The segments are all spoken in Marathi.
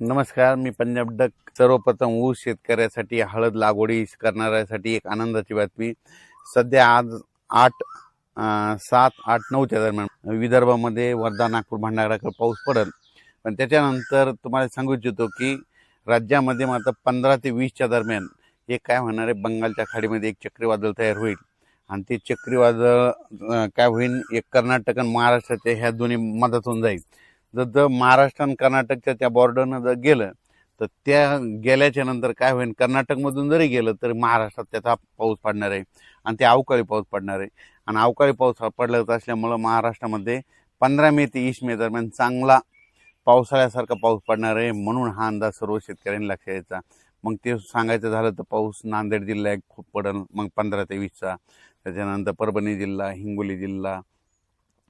नमस्कार, मी पंजाब डक. सर्वप्रथम ऊस शेतकऱ्यासाठी हळद लागवडी करणाऱ्यासाठी एक आनंदाची बातमी. सध्या आज 7, 8, 9च्या दरम्यान विदर्भामध्ये वर्धा, नागपूर, भंडाराकडे पाऊस पडेल. पण त्याच्यानंतर तुम्हाला सांगू इच्छितो की राज्यामध्ये मात्र 15 ते 20च्या दरम्यान हे काय होणार आहे, बंगालच्या खाडीमध्ये एक चक्रीवादळ तयार होईल. आणि ते चक्रीवादळ काय होईल, एक कर्नाटक आणि महाराष्ट्राच्या ह्या दोन्ही मदत होऊन जाईल. जर महाराष्ट्र आणि कर्नाटकच्या त्या बॉर्डरनं जर गेलं तर त्या गेल्याच्या नंतर काय होईल, कर्नाटकमधून जरी गेलं तरी महाराष्ट्रात त्याचा पाऊस पडणार आहे आणि ते अवकाळी पाऊस पडणार आहे. आणि अवकाळी पाऊस पडला असल्यामुळं महाराष्ट्रामध्ये 15 मे ते 20 मे दरम्यान चांगला पावसाळ्यासारखा पाऊस पडणार आहे. म्हणून हा अंदाज सर्व शेतकऱ्यांनी लक्षात घ्यायचा. मग ते सांगायचं झालं तर पाऊस नांदेड जिल्ह्यात खूप पडेल, मग 15 ते 20चा. त्याच्यानंतर परभणी जिल्हा, हिंगोली जिल्हा,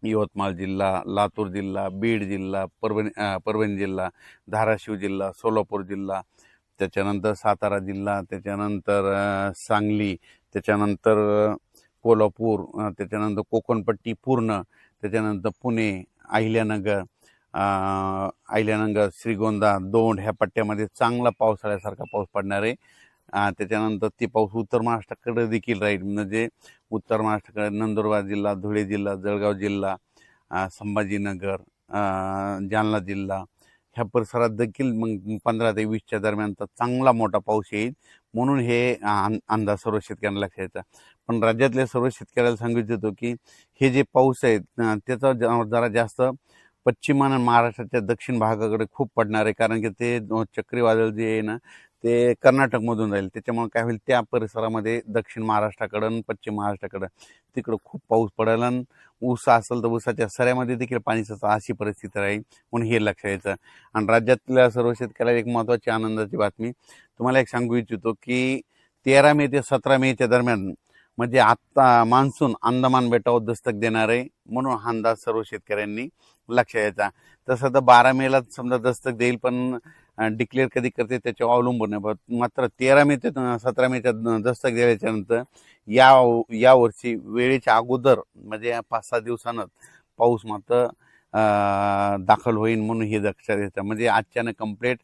यवतमाळ जिल्हा, लातूर जिल्हा, बीड जिल्हा, परभणी जिल्हा, धाराशिव जिल्हा, सोलापूर जिल्हा, त्याच्यानंतर सातारा जिल्हा, त्याच्यानंतर सांगली, त्याच्यानंतर कोल्हापूर, त्याच्यानंतर कोकणपट्टी पूर्ण, त्याच्यानंतर पुणे, अहिल्यानगर, श्रीगोंदा, दौंड ह्या पट्ट्यामध्ये चांगला पावसाळ्यासारखा पाऊस पडणार आहे. त्याच्यानंतर ती पाऊस उत्तर महाराष्ट्राकडे देखील राहील. म्हणजे उत्तर महाराष्ट्राकडे नंदुरबार जिल्हा, धुळे जिल्हा, जळगाव जिल्हा, संभाजीनगर, जालना जिल्हा ह्या परिसरात देखील मग 15 ते 20च्या दरम्यान तर चांगला मोठा पाऊस येईल. म्हणून हे अंदाज सर्व शेतकऱ्यांना लक्षात यायचा. पण राज्यातल्या सर्व शेतकऱ्याला सांगू इच्छितो की हे जे पाऊस आहे त्याचा जरा जास्त पश्चिम आणि महाराष्ट्राच्या दक्षिण भागाकडे खूप पडणार आहे. कारण की ते चक्रीवादळ जे आहे ना ते कर्नाटकमधून जाईल. त्याच्यामुळे काय होईल, त्या परिसरामध्ये दक्षिण महाराष्ट्राकडं आणि पश्चिम महाराष्ट्राकडं तिकडं खूप पाऊस पडेल. आणि ऊस असेल तर ऊसाच्या सऱ्यामध्ये देखील पाणी साचेल अशी परिस्थिती राहील. म्हणून हे लक्षात यायचं. आणि राज्यातल्या सर्व शेतकऱ्याला एक महत्त्वाची आनंदाची बातमी तुम्हाला एक सांगू इच्छितो की 13 मे ते 17 मेच्या दरम्यान म्हणजे आत्ता मान्सून अंदमान बेटावर दस्तक देणार आहे. म्हणून हा अंदाज सर्व शेतकऱ्यांनी लक्षात यायचा. तसं तर 12 मेला समजा दस्तक देईल, पण डिक्लेअर कधी करते त्याच्यावर अवलंबून आहे. मात्र 13 मे ते 17 मेच्या दस्तक दिल्याच्या नंतर यावर्षी वेळेच्या अगोदर म्हणजे 5-6 दिवसानंच पाऊस मात्र दाखल होईल. म्हणून हे लक्षात येतं. म्हणजे आजच्यानं कंप्लीट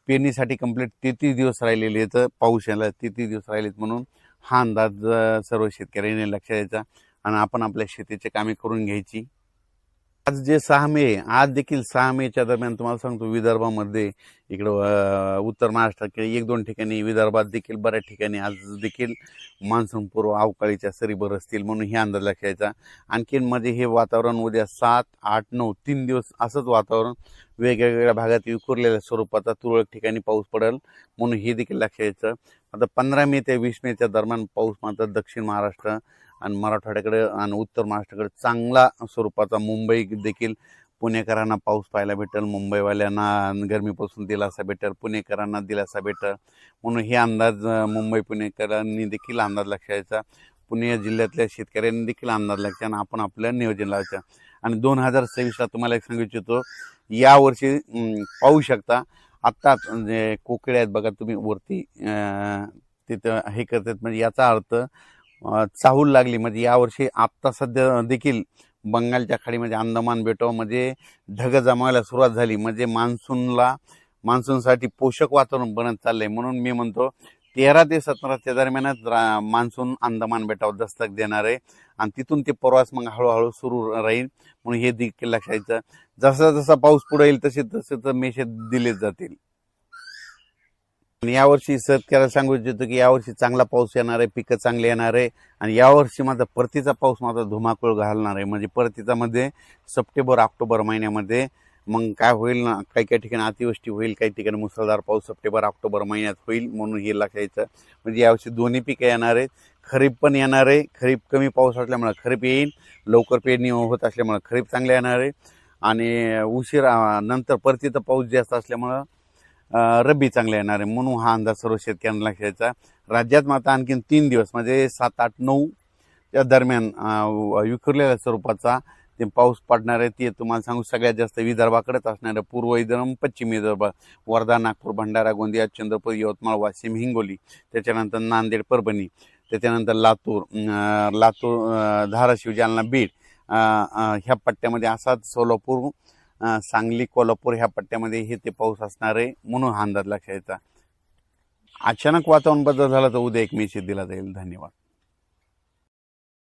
पेरणीसाठी कंप्लीट 33 दिवस राहिलेले आहेत, पाऊस यायला 33 दिवस राहिलेत. म्हणून हा अंदाज सर्व शेतकऱ्यांनी लक्षात यायचा आणि आपण आपल्या शेतीची कामे करून घ्यायची. आज जे 6 मे, आज देखील 6 मेच्या दरम्यान तुम्हाला सांगतो विदर्भामध्ये इकडं उत्तर महाराष्ट्रात 1-2 ठिकाणी, विदर्भात देखील बऱ्याच ठिकाणी आज देखील मान्सूनपूर्व अवकाळीच्या सरी बरसतील. म्हणून हे अंदाज लक्षात यायचा. आणखीन म्हणजे हे वातावरण उद्या 7, 8, 9 3 दिवस असंच वातावरण वेगवेगळ्या भागात विखुरलेल्या स्वरूपाचा तुरळक ठिकाणी पाऊस पडेल. म्हणून हे देखील लक्षात यायचं. आता 15 मे ते 20 मेच्या दरम्यान पाऊस मात्र दक्षिण महाराष्ट्र आणि मराठवाड्याकडे आणि उत्तर महाराष्ट्राकडे चांगला स्वरूपाचा, मुंबई देखील पुणेकरांना पाऊस पाहायला भेटेल, मुंबईवाल्यांना गरमीपासून दिलासा भेटेल, पुणेकरांना दिलासा भेटेल. म्हणून हे अंदाज मुंबई पुणेकरांनी देखील अंदाज लक्षात यायचा. पुणे जिल्ह्यातल्या शेतकऱ्यांनी देखील अंदाज लक्षात आणि आपण आपलं नियोजन लावायचं. आणि 2026ला तुम्हाला एक सांगू इच्छितो, यावर्षी पाहू शकता आत्ताच म्हणजे कोकिळे आहेत बघा तुम्ही वरती तिथं हे करतात. म्हणजे याचा अर्थ चाहूल लागली. म्हणजे यावर्षी आत्ता सध्या देखील बंगालच्या खाडीमध्ये अंदमान बेटामध्ये ढग जमायला सुरुवात झाली. म्हणजे मान्सूनसाठी पोषक वातावरण बनत चाललंय. म्हणून मी म्हणतो 13 ते 17च्या दरम्यानच मान्सून अंदमान बेटावर दस्तक देणार आहे आणि तिथून ते प्रवास मग हळूहळू सुरू राहील. म्हणून हे देखील लक्षात घ्यायचं. जसा जसा पाऊस पुढे येईल तसे मेसेज दिलेच जातील. यावर्षी शेतकऱ्याला सांगू इच्छितो की यावर्षी चांगला पाऊस येणार आहे, पिकं चांगली येणार आहे. आणि यावर्षी मात्र परतीचा पाऊस मात्र धुमाकूळ घालणार आहे. म्हणजे परतीचा मध्ये सप्टेंबर-ऑक्टोबर महिन्यामध्ये मग काय होईल ना, काही काही ठिकाणी अतिवृष्टी होईल, काही ठिकाणी मुसळधार पाऊस सप्टेंबर-ऑक्टोबर महिन्यात होईल. म्हणून हे लक्षायचं. म्हणजे यावर्षी दोन्ही पिकं येणार आहेत. खरीप पण येणार आहे. खरीप कमी पाऊस असल्यामुळे खरीप येईल, लवकर पेरणी होत असल्यामुळे खरीप चांगले येणार आहे. आणि उशिरा नंतर परतीचा पाऊस जास्त असल्यामुळं रब्बी चांगले येणार आहे. म्हणून हा अंदाज सर्व शेतकऱ्यांना लक्षात यायचा. राज्यात मात्र आणखीन 3 दिवस म्हणजे 7, 8, 9च्या दरम्यान विखुरलेल्या स्वरूपाचा ते पाऊस पडणार आहे. ते तुम्हाला सांगू सगळ्यात जास्त विदर्भाकडेच असणार आहे. पूर्व विदर्भ, पश्चिम विदर्भ, वर्धा, नागपूर, भंडारा, गोंदिया, चंद्रपूर, यवतमाळ, वाशिम, हिंगोली, त्याच्यानंतर नांदेड, परभणी, त्याच्यानंतर लातूर, धाराशिव, जालना, बीड ह्या पट्ट्यामध्ये असाच सोलापूर, सांगली कोल्हापूर ह्या पट्ट्यामध्ये हे ते पाऊस असणार आहे, म्हणून हा अंदाज लक्षात यायचा. अचानक वातावरण बदल झाला तर उद्या एक मेसेज दिला जाईल. धन्यवाद.